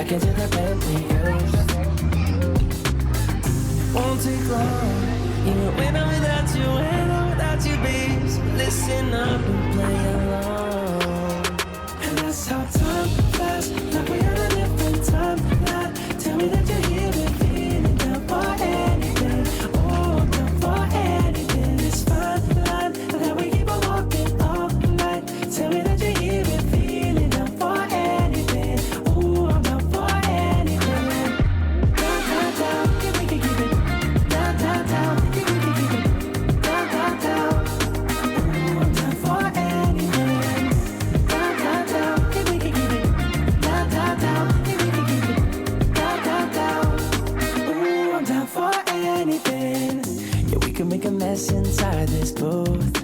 back into the bed we used. Won't take long, even when I'm without you, babe. So listen up and play along. And that's how time flies, like we're on a different timeline. Tell me that you're here with me and down for anything. Oh, I'm down for anything. It's fine line that we keep on walking all night. Tell me that you're here with me and down for anything. Oh, I'm down for anything. Down, down, down, if we can keep it. Down, down, down, if we can keep it. Down, down, down. Oh, I'm down for anything. Down, down, down, if we can keep it. Down, down, down, if we can keep it. Down, down, down. Oh, I'm down for anything. Yeah, we can make a mess inside this booth.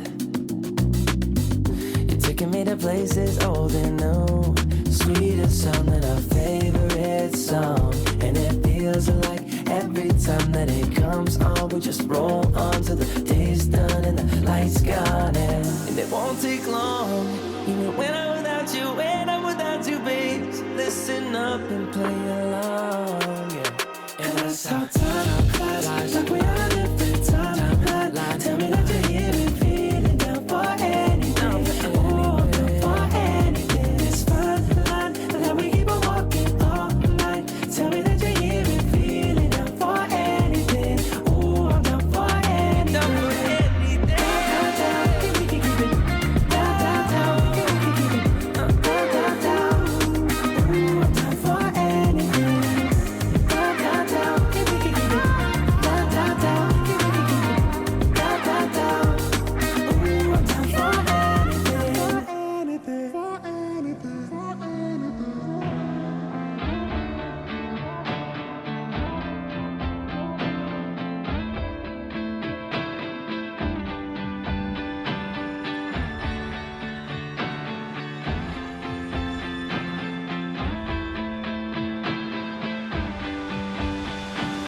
You're taking me to places old and new, sweeter sound than our favorite song. And it feels like every time that it comes on, we just roll on till the day's done and the lights gone. And it won't take long, even when I'm without you, babe. So listen up and play along, yeah. And that's how time